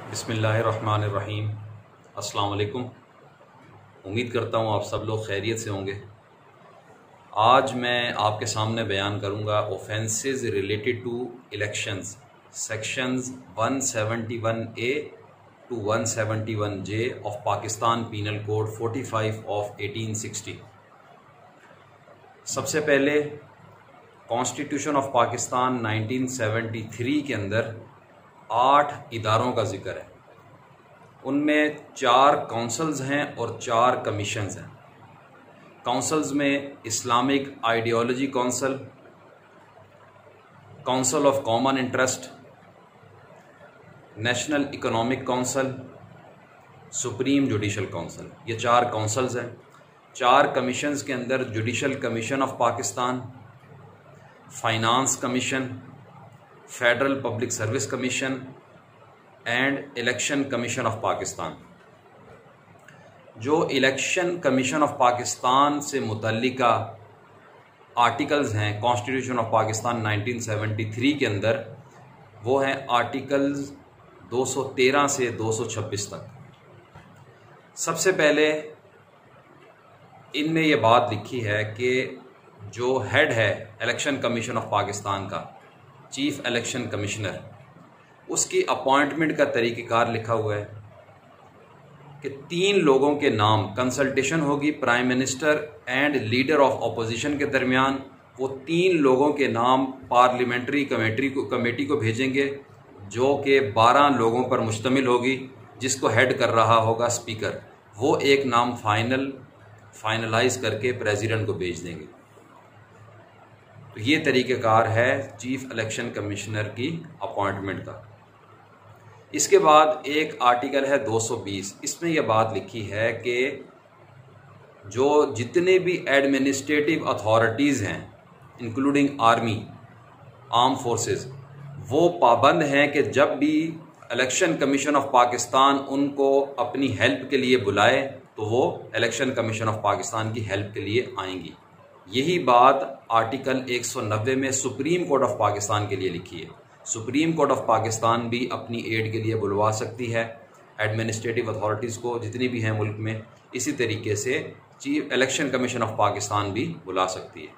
बिस्मिल्लाहिर्रहमानिर्रहीम। अस्सलाम वालेकुम। उम्मीद करता हूँ आप सब लोग खैरियत से होंगे। आज मैं आपके सामने बयान करूँगा offences related to elections, sections 171A to 171J of Pakistan penal code 45 of 1860। सबसे पहले कॉन्स्टिट्यूशन ऑफ पाकिस्तान 1973 के अंदर 8 इदारों का जिक्र है। उनमें 4 काउंसिल्स हैं और 4 कमीशंस हैं। काउंसिल्स में Islamic ideology council, council of common interest, national economic council, supreme judicial council, ये 4 काउंसिल्स हैं। 4 कमीशंस के अंदर judicial commission of Pakistan, finance commission, federal public service commission and election commission of Pakistan. जो election commission of Pakistan से मुतल्लिका articles हैं constitution of Pakistan 1973 के अंदर, वो हैं आर्टिकल्स 213 से 226 तक। सबसे पहले इनमें ये बात लिखी है कि जो हेड है इलेक्शन कमीशन ऑफ पाकिस्तान का, चीफ इलेक्शन कमिश्नर, उसकी अपॉइंटमेंट का तरीक़ेकार लिखा हुआ है कि 3 लोगों के नाम कंसल्टेशन होगी prime minister and leader of opposition के दरमियान। वो 3 लोगों के नाम पार्लियामेंट्री कमेटी को भेजेंगे, जो कि 12 लोगों पर मुश्तमिल होगी, जिसको हेड कर रहा होगा स्पीकर। वो एक नाम फाइनलाइज करके प्रेसिडेंट को भेज देंगे। तो ये तरीक़ेकार है चीफ इलेक्शन कमिश्नर की अपॉइंटमेंट का। इसके बाद एक आर्टिकल है 220। इसमें यह बात लिखी है कि जो जितने भी एडमिनिस्ट्रेटिव अथॉरिटीज़ हैं इंक्लूडिंग आर्मी, आर्म फोर्सेस, वो पाबंद हैं कि जब भी इलेक्शन कमीशन ऑफ पाकिस्तान उनको अपनी हेल्प के लिए बुलाए तो वो इलेक्शन कमीशन ऑफ पाकिस्तान की हेल्प के लिए आएंगी। यही बात आर्टिकल 190 में सुप्रीम कोर्ट ऑफ पाकिस्तान के लिए लिखी है। सुप्रीम कोर्ट ऑफ पाकिस्तान भी अपनी एड के लिए बुलवा सकती है एडमिनिस्ट्रेटिव अथॉरिटीज़ को, जितनी भी हैं मुल्क में। इसी तरीके से chief election commission of Pakistan भी बुला सकती है।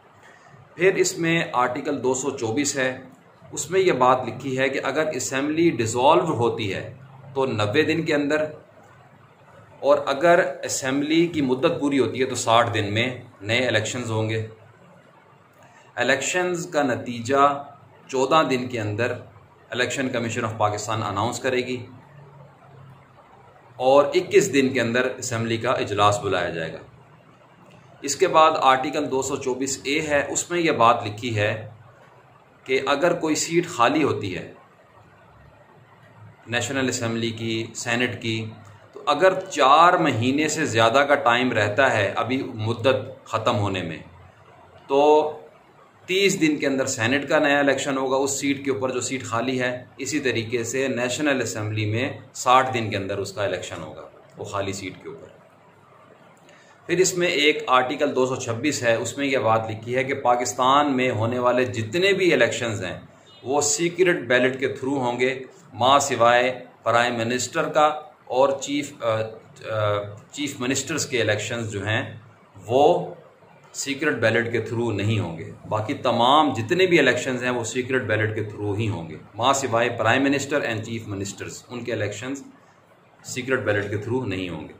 फिर इसमें आर्टिकल 224 है। उसमें यह बात लिखी है कि अगर असेंबली डिसॉल्व होती है तो 90 दिन के अंदर, और अगर असेंबली की मुद्दत पूरी होती है तो 60 दिन में नए इलेक्शंस होंगे। इलेक्शंस का नतीजा 14 दिन के अंदर election commission of Pakistan announce करेगी और 21 दिन के अंदर असेंबली का इजलास बुलाया जाएगा। इसके बाद आर्टिकल 224A है। उसमें यह बात लिखी है कि अगर कोई सीट खाली होती है नेशनल असेंबली की, सेनेट की, तो अगर 4 महीने से ज़्यादा का टाइम रहता है अभी मुद्दत ख़त्म होने में, तो 30 दिन के अंदर सेनेट का नया इलेक्शन होगा उस सीट के ऊपर जो सीट खाली है। इसी तरीके से नेशनल असेंबली में 60 दिन के अंदर उसका इलेक्शन होगा वो खाली सीट के ऊपर। फिर इसमें एक आर्टिकल 226 है। उसमें यह बात लिखी है कि पाकिस्तान में होने वाले जितने भी इलेक्शंस हैं वो सीक्रेट बैलेट के थ्रू होंगे, माँ सिवाय प्राइम मिनिस्टर का और चीफ मिनिस्टर्स के इलेक्शंस जो हैं वो सीक्रेट बैलेट के थ्रू नहीं होंगे। बाकी तमाम जितने भी इलेक्शंस हैं वो सीक्रेट बैलेट के थ्रू ही होंगे, माँ सिवाय prime minister and chief ministers, उनके इलेक्शंस सीक्रेट बैलेट के थ्रू नहीं होंगे।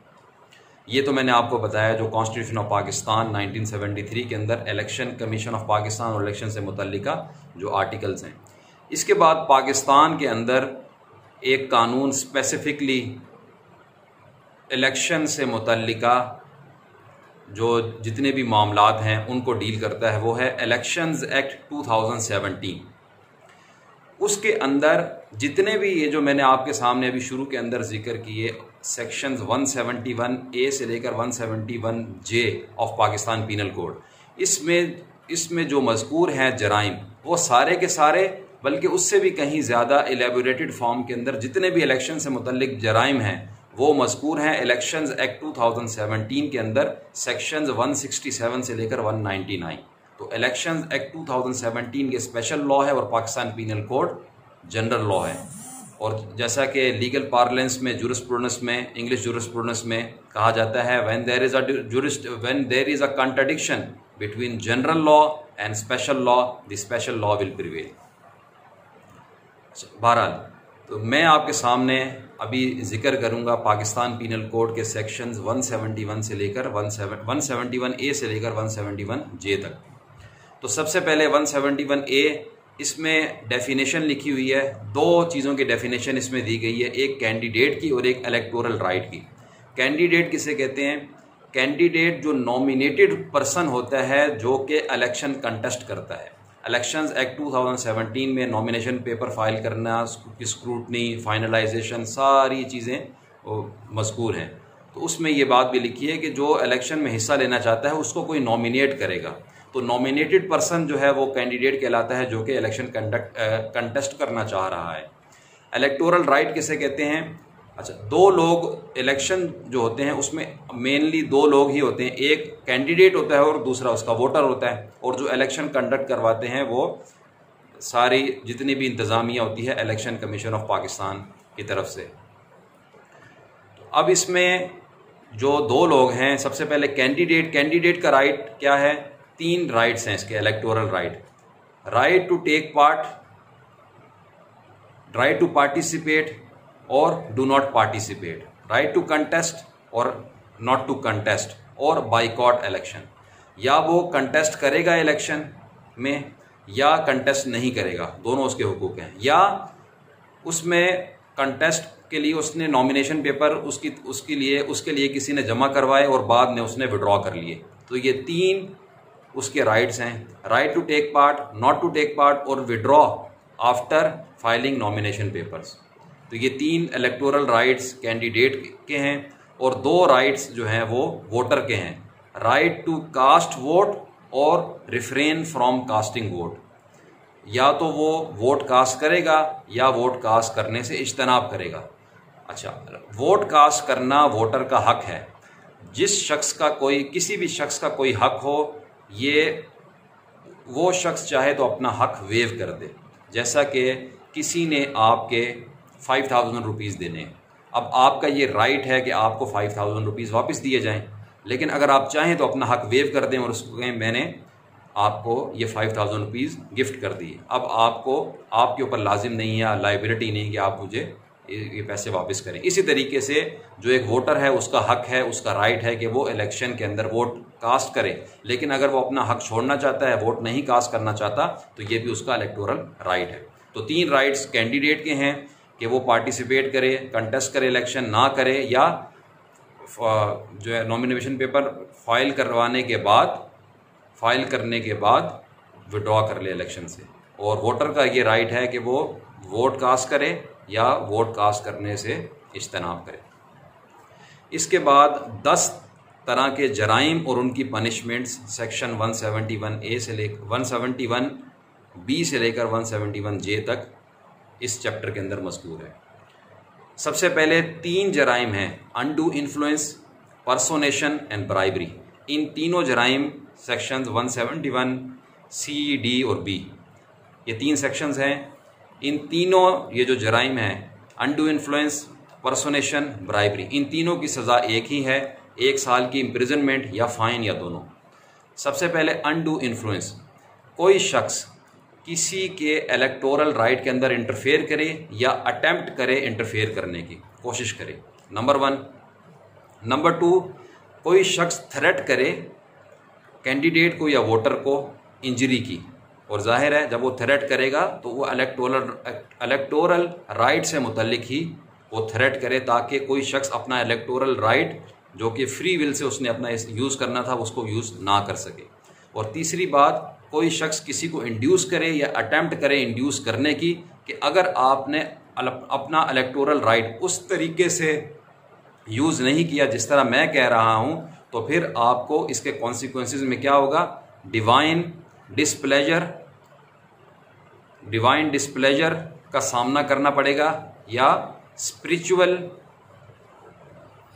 ये तो मैंने आपको बताया जो कॉन्स्टिट्यूशन ऑफ पाकिस्तान 1973 के अंदर इलेक्शन कमीशन ऑफ पाकिस्तान और इलेक्शन से मुतल्लिका जो आर्टिकल्स हैं। इसके बाद पाकिस्तान के अंदर एक कानून स्पेसिफिकली इलेक्शन से मुतल्लिका जो जितने भी मामलात हैं उनको डील करता है, वो है इलेक्शंस एक्ट 2017। उसके अंदर जितने भी ये जो मैंने आपके सामने अभी शुरू के अंदर जिक्र किए सेक्शंस 171A से लेकर 171J of Pakistan penal code, इसमें जो मज़कूर हैं जराइम, वो सारे के सारे, बल्कि उससे भी कहीं ज़्यादा एलेबोरेटेड फॉर्म के अंदर जितने भी इलेक्शन से मुतल्लिक जराइम हैं वो मज़कूर हैं इलेक्शंस एक्ट 2017 के अंदर सेक्शंस 167 से लेकर 199। तो इलेक्शंस एक्ट 2017 के स्पेशल लॉ है और Pakistan penal code general law है। और जैसा कि लीगल पार्लेंस में, जूरिस्प्रूडेंस में, इंग्लिश जूरिस्प्रूडेंस में कहा जाता है, when there is a contradiction between general law and special law, the special law will prevail. बहरहाल, तो मैं आपके सामने अभी जिक्र करूंगा पाकिस्तान पीनल कोड के सेक्शंस 171 से लेकर 171A से लेकर 171J तक। तो सबसे पहले 171A, इसमें डेफिनेशन लिखी हुई है, दो चीज़ों की डेफिनेशन इसमें दी गई है, एक कैंडिडेट की और एक इलेक्टोरल राइट की। कैंडिडेट किसे कहते हैं? कैंडिडेट जो नॉमिनेटेड पर्सन होता है जो कि इलेक्शन कंटेस्ट करता है। इलेक्शंस एक्ट 2017 में नॉमिनेशन पेपर फाइल करना, स्क्रूटनी, फाइनलाइजेशन, सारी चीज़ें मज़कूर हैं। तो उसमें ये बात भी लिखी है कि जो इलेक्शन में हिस्सा लेना चाहता है उसको कोई नॉमिनेट करेगा, तो नॉमिनेटेड पर्सन जो है वो कैंडिडेट कहलाता है जो कि इलेक्शन कंटेस्ट करना चाह रहा है। इलेक्टोरल राइट किसे कहते हैं? अच्छा, दो लोग इलेक्शन जो होते हैं उसमें मेनली दो लोग ही होते हैं, एक कैंडिडेट होता है और दूसरा उसका वोटर होता है। और जो इलेक्शन कंडक्ट करवाते हैं वो सारी जितनी भी इंतज़ामिया होती है इलेक्शन कमीशन ऑफ पाकिस्तान की तरफ से। तो अब इसमें जो दो लोग हैं, सबसे पहले कैंडिडेट का राइट क्या है? 3 राइट्स हैं इसके electoral right. Right to take part, right to participate और do not participate, right to contest और नॉट टू कंटेस्ट, और बाइकॉट इलेक्शन। या वो कंटेस्ट करेगा इलेक्शन में या कंटेस्ट नहीं करेगा, दोनों उसके हुकूक हैं। या उसमें कंटेस्ट के लिए उसने नॉमिनेशन पेपर उसके लिए किसी ने जमा करवाए और बाद में उसने विड्रॉ कर लिए। तो ये 3 उसके राइट्स हैं, right to take part, not to take part और withdraw after filing nomination papers. तो ये 3 इलेक्टोरल राइट्स कैंडिडेट के हैं और 2 राइट्स जो हैं वो वोटर के हैं, राइट टू कास्ट वोट और रिफ्रेन फ्रॉम कास्टिंग वोट। या तो वो वोट कास्ट करेगा या वोट कास्ट करने से इज्तनाब करेगा। अच्छा, वोट कास्ट करना वोटर का हक है। किसी भी शख्स का कोई हक हो, ये वो शख्स चाहे तो अपना हक वेव कर दे। जैसा कि किसी ने आपके 5000 रुपीज़ देने, अब आपका ये राइट है कि आपको 5000 रुपीज़ वापस दिए जाएं, लेकिन अगर आप चाहें तो अपना हक वेव कर दें और उसको कहें मैंने आपको ये 5000 रुपीज़ गिफ्ट कर दिए। अब आपके ऊपर लाजिम नहीं है, लाइबिलिटी नहीं कि आप मुझे ये पैसे वापस करें। इसी तरीके से जो एक वोटर है उसका हक है, उसका राइट है कि वो इलेक्शन के अंदर वोट कास्ट करे, लेकिन अगर वो अपना हक छोड़ना चाहता है, वोट नहीं कास्ट करना चाहता, तो ये भी उसका इलेक्टोरल राइट है। तो 3 राइट्स कैंडिडेट के हैं कि वो पार्टिसिपेट करे, कंटेस्ट करे, इलेक्शन ना करे, या जो है नॉमिनेशन पेपर फाइल करने के बाद विड्रॉ कर ले इलेक्शन से। और वोटर का ये राइट है कि वो वोट कास्ट करे या वोट कास्ट करने से इज्तनाब करे। इसके बाद 10 तरह के जराइम और उनकी पनिशमेंट्स सेक्शन 171A से लेकर 171B से लेकर 171J तक इस चैप्टर के अंदर मज़कूर है। सबसे पहले 3 जराइम हैं, अनडू इन्फ्लुएंस, पर्सोनेशन एंड ब्राइबरी। इन तीनों जराइम सेक्शंस 171C, D और B, ये 3 सेक्शंस हैं। इन तीनों ये जो जराइम हैं, अनडू इन्फ्लुएंस, पर्सोनेशन, ब्राइबरी, इन तीनों की सज़ा एक ही है, 1 साल की इम्प्रिजनमेंट या फ़ाइन या दोनों। सबसे पहले अनडू इन्फ्लुएंस, कोई शख्स किसी के इलेक्टोरल राइट के अंदर इंटरफेयर करे या अटेम्प्ट करे इंटरफेयर करने की कोशिश करे, नंबर 1। नंबर 2, कोई शख्स थ्रेट करे कैंडिडेट को या वोटर को इंजरी की, और जाहिर है जब वो थ्रेट करेगा तो वो इलेक्टोरल राइट से मुतल्लिक ही वो थ्रेट करे, ताकि कोई शख्स अपना इलेक्टोरल राइट जो कि फ्री विल से उसने अपना यूज़ करना था उसको यूज़ ना कर सके। और तीसरी बात, कोई शख्स किसी को इंड्यूस करे या अटेम्प्ट करे इंड्यूस करने की, कि अगर आपने अपना इलेक्टोरल राइट उस तरीके से यूज़ नहीं किया जिस तरह मैं कह रहा हूँ, तो फिर आपको इसके कॉन्सिक्वेंसेस में क्या होगा, डिवाइन डिस्प्लेजर का सामना करना पड़ेगा या स्पिरिचुअल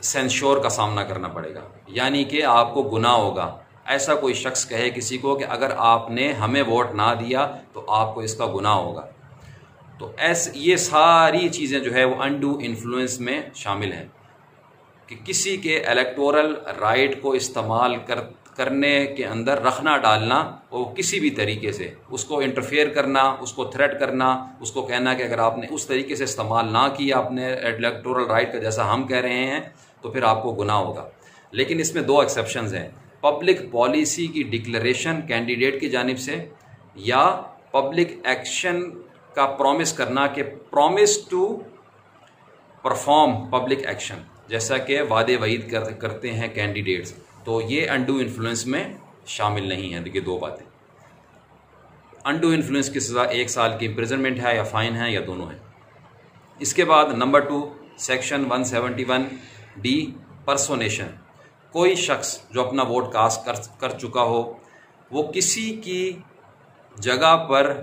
सेंश्योर का सामना करना पड़ेगा, यानी कि आपको गुनाह होगा। ऐसा कोई शख्स कहे किसी को कि अगर आपने हमें वोट ना दिया तो आपको इसका गुनाह होगा। तो ये सारी चीज़ें जो है वो अनडू इन्फ्लुएंस में शामिल हैं कि किसी के इलेक्टोरल राइट को इस्तेमाल करने के अंदर रखना डालना, वो किसी भी तरीके से उसको इंटरफेयर करना, उसको थ्रेट करना, उसको कहना कि अगर आपने उस तरीके से इस्तेमाल ना किया अपने इलेक्टोरल राइट का जैसा हम कह रहे हैं तो फिर आपको गुनाह होगा। लेकिन इसमें दो एक्सेप्शंस हैं, पब्लिक पॉलिसी की डिक्लेरेशन कैंडिडेट की जानिब से या पब्लिक एक्शन का प्रॉमिस करना कि promise to perform public action, जैसा कि वादे वईद करते हैं कैंडिडेट्स, तो ये अनडू इन्फ्लुएंस में शामिल नहीं है। देखिए दो बातें, अनडू इन्फ्लुएंस की सज़ा 1 साल की इम्प्रिजनमेंट है या फ़ाइन है या दोनों है। इसके बाद नंबर 2 सेक्शन 171D पर्सोनेशन, कोई शख्स जो अपना वोट कास्ट कर चुका हो, वो किसी की जगह पर,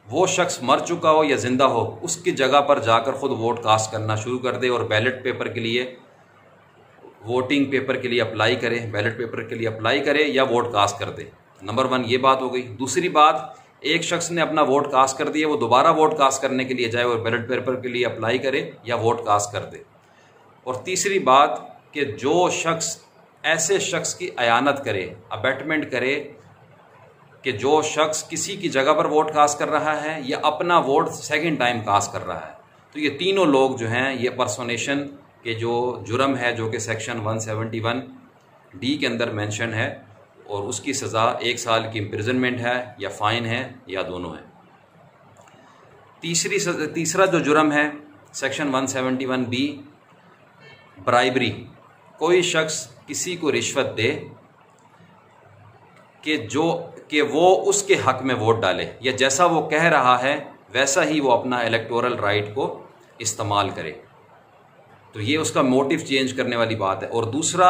वो शख्स मर चुका हो या ज़िंदा हो, उसकी जगह पर जाकर ख़ुद वोट कास्ट करना शुरू कर दे और बैलेट पेपर के लिए, वोटिंग पेपर के लिए अप्लाई करे, बैलेट पेपर के लिए अप्लाई करे या वोट कास्ट कर दे। नंबर 1 ये बात हो गई। दूसरी बात, एक शख्स ने अपना वोट कास्ट कर दिया, वो दोबारा वोट कास्ट करने के लिए जाए और बैलेट पेपर के लिए अप्लाई करे या वोट कास्ट कर दे। और तीसरी बात कि जो शख्स ऐसे शख्स की अयानत करे, अबेटमेंट करे कि जो शख्स किसी की जगह पर वोट कास्ट कर रहा है या अपना वोट सेकंड टाइम कास्ट कर रहा है, तो ये तीनों लोग जो हैं ये पर्सोनेशन के जो जुर्म है जो कि सेक्शन 171D के अंदर मेंशन है, और उसकी सज़ा 1 साल की इम्प्रिजनमेंट है या फ़ाइन है या दोनों है। तीसरा जो जुर्म है सेक्शन 171B ब्राइबरी, कोई शख्स किसी को रिश्वत दे कि वो उसके हक में वोट डाले या जैसा वो कह रहा है वैसा ही वो अपना इलेक्टोरल राइट को इस्तेमाल करे, तो ये उसका मोटिव चेंज करने वाली बात है। और दूसरा,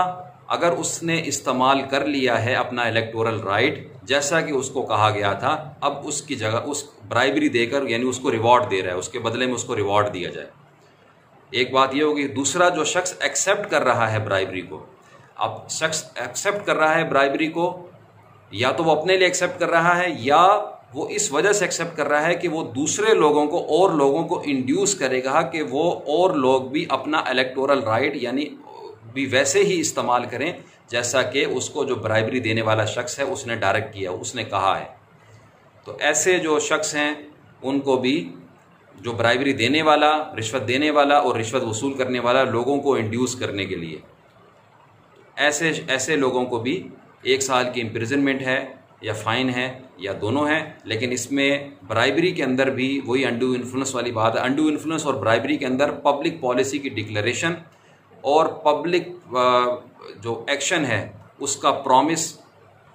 अगर उसने इस्तेमाल कर लिया है अपना इलेक्टोरल राइट जैसा कि उसको कहा गया था, अब उसकी जगह उस ब्राइबरी देकर, यानी उसको रिवॉर्ड दे रहा है, उसके बदले में उसको रिवॉर्ड दिया जाए। एक बात ये होगी। दूसरा, जो शख्स एक्सेप्ट कर रहा है ब्राइबरी को, अब शख्स एक्सेप्ट कर रहा है ब्राइबरी को, या तो वो अपने लिए एक्सेप्ट कर रहा है या वो इस वजह से एक्सेप्ट कर रहा है कि वो दूसरे लोगों को और लोगों को इंड्यूस करेगा कि वो और लोग भी अपना इलेक्टोरल राइट यानी भी वैसे ही इस्तेमाल करें जैसा कि उसको जो ब्राइबरी देने वाला शख्स है उसने डायरेक्ट किया, उसने कहा है। तो ऐसे जो शख्स हैं उनको भी, जो ब्राइबरी देने वाला, रिश्वत देने वाला और रिश्वत वसूल करने वाला लोगों को इंड्यूस करने के लिए, ऐसे लोगों को भी 1 साल की इम्प्रिजनमेंट है या फ़ाइन है या दोनों है। लेकिन इसमें ब्राइबरी के अंदर भी वही अनडू इन्फ्लुएंस वाली बात है। अनडू इन्फ्लुएंस और ब्राइबरी के अंदर पब्लिक पॉलिसी की डिक्लेरेशन और पब्लिक जो एक्शन है उसका प्रॉमिस,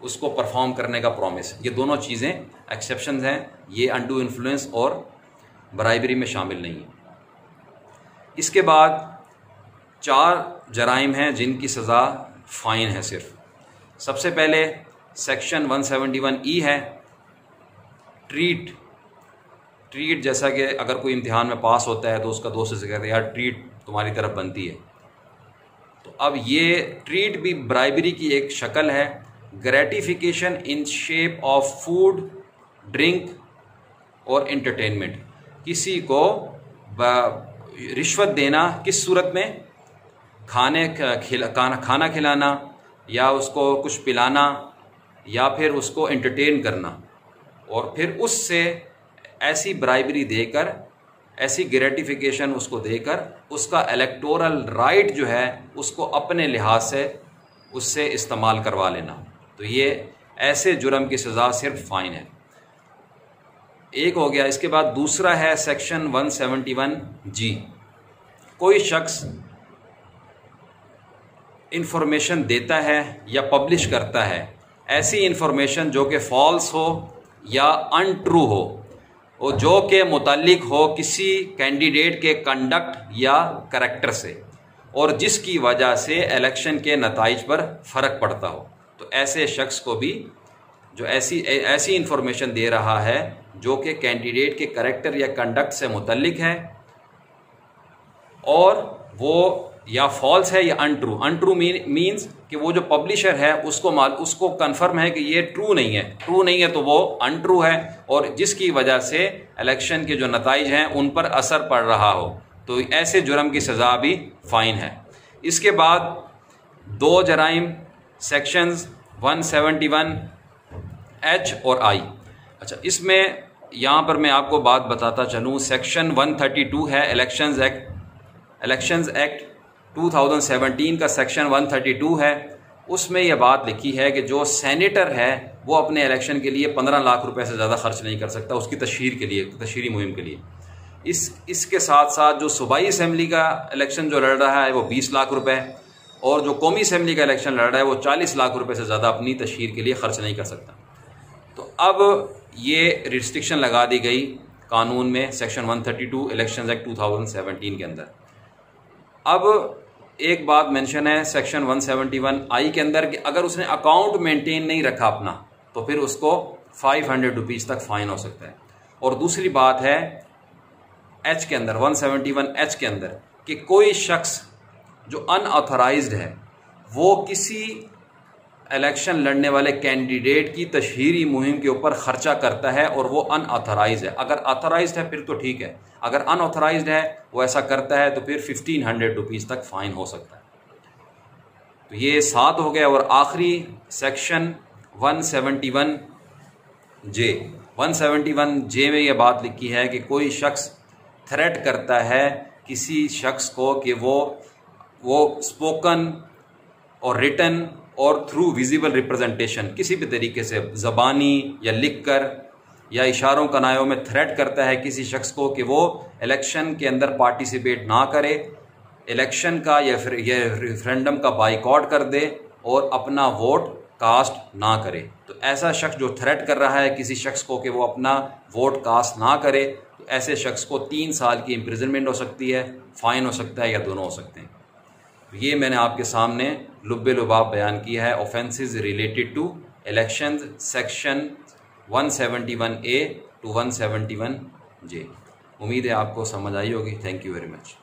उसको परफॉर्म करने का प्रॉमिस, ये दोनों चीज़ें एक्सेप्शंस हैं, ये अनडू इन्फ्लुएंस और ब्राइबरी में शामिल नहीं है। इसके बाद 4 जराइम हैं जिनकी सज़ा फ़ाइन है सिर्फ। सबसे पहले सेक्शन 171E है ट्रीट, जैसा कि अगर कोई इम्तिहान में पास होता है तो उसका दोस्त से कहते हैं यार ट्रीट तुम्हारी तरफ बनती है, तो अब ये ट्रीट भी ब्राइबरी की एक शक्ल है। Gratification in shape of food, drink और एंटरटेनमेंट, किसी को रिश्वत देना किस सूरत में, खाना खिलाना या उसको कुछ पिलाना या फिर उसको एंटरटेन करना, और फिर उससे ऐसी ब्राइबरी देकर, ऐसी ग्रेटिफिकेशन उसको देकर उसका इलेक्टोरल राइट जो है उसको अपने लिहाज से उससे इस्तेमाल करवा लेना, तो ये ऐसे जुर्म की सज़ा सिर्फ फ़ाइन है। एक हो गया। इसके बाद दूसरा है सेक्शन 171G, कोई शख्स इंफॉर्मेशन देता है या पब्लिश करता है, ऐसी इंफॉर्मेशन जो कि फॉल्स हो या अनट्रू हो, और जो कि मुताल्लिक हो किसी कैंडिडेट के कंडक्ट या करैक्टर से, और जिसकी वजह से इलेक्शन के नताइज पर फ़र्क पड़ता हो, तो ऐसे शख्स को भी जो ऐसी इंफॉर्मेशन दे रहा है जो कि कैंडिडेट के करैक्टर या कंडक्ट से मुतल्लिक है और वो या फॉल्स है या अनट्रू। अनट्रू मीन्स कि वो जो पब्लिशर है उसको कंफर्म है कि ये ट्रू नहीं है, ट्रू नहीं है तो वो अनट्रू है, और जिसकी वजह से इलेक्शन के जो नताइज हैं उन पर असर पड़ रहा हो, तो ऐसे जुर्म की सज़ा भी फ़ाइन है। इसके बाद 2 जराइम सेक्शंस 171H और I। अच्छा, इसमें यहाँ पर मैं आपको बात बताता चलूँ, सेक्शन 132 है इलेक्शंस एक्ट 2017 का सेक्शन 132 है। उसमें यह बात लिखी है कि जो सेनेटर है वो अपने इलेक्शन के लिए 15 लाख रुपए से ज़्यादा खर्च नहीं कर सकता उसकी तशहीर के लिए, तशहीरी मुहिम के लिए। इसके साथ साथ जो सूबाई असम्बली का इलेक्शन जो लड़ रहा है वो 20 लाख रुपए, और जो कौमी असम्बली का इलेक्शन लड़ रहा है वो 40 लाख रुपए से ज़्यादा अपनी तशहीर के लिए खर्च नहीं कर सकता। तो अब ये रिस्ट्रिक्शन लगा दी गई कानून में, सेक्शन 132 इलेक्शन एक्ट 2017 के अंदर। अब एक बात मेंशन है सेक्शन 171I के अंदर कि अगर उसने अकाउंट मेंटेन नहीं रखा अपना तो फिर उसको 500 रुपीज़ तक फ़ाइन हो सकता है। और दूसरी बात है H के अंदर, 171H के अंदर, कि कोई शख्स जो अनऑथराइज्ड है वो किसी इलेक्शन लड़ने वाले कैंडिडेट की तशहीरी मुहिम के ऊपर ख़र्चा करता है और वो अनऑथराइज्ड है। अगर ऑथराइज्ड है फिर तो ठीक है, अगर अनऑथराइज्ड है वो ऐसा करता है तो फिर 1500 रुपीज़ तक फ़ाइन हो सकता है। तो ये 7 हो गया। और आखिरी सेक्शन 171J में ये बात लिखी है कि कोई शख्स थ्रेट करता है किसी शख्स को कि वो स्पोकन और रिटन और थ्रू विजिबल रिप्रेजेंटेशन किसी भी तरीके से ज़बानी या लिख कर या इशारों कनायों में थ्रेट करता है किसी शख्स को कि वो इलेक्शन के अंदर पार्टिसिपेट ना करे, इलेक्शन का या फिर ये रेफरेंडम का बाइकआउट कर दे और अपना वोट कास्ट ना करे। तो ऐसा शख्स जो थ्रेट कर रहा है किसी शख्स को कि वो अपना वोट कास्ट ना करे, तो ऐसे शख्स को 3 साल की इम्प्रिजनमेंट हो सकती है, फ़ाइन हो सकता है, या दोनों हो सकते हैं। ये मैंने आपके सामने लुब्बे लुबाब बयान किया है offences related to elections section 171A to 171J। उम्मीद है आपको समझ आई होगी। Thank you very much.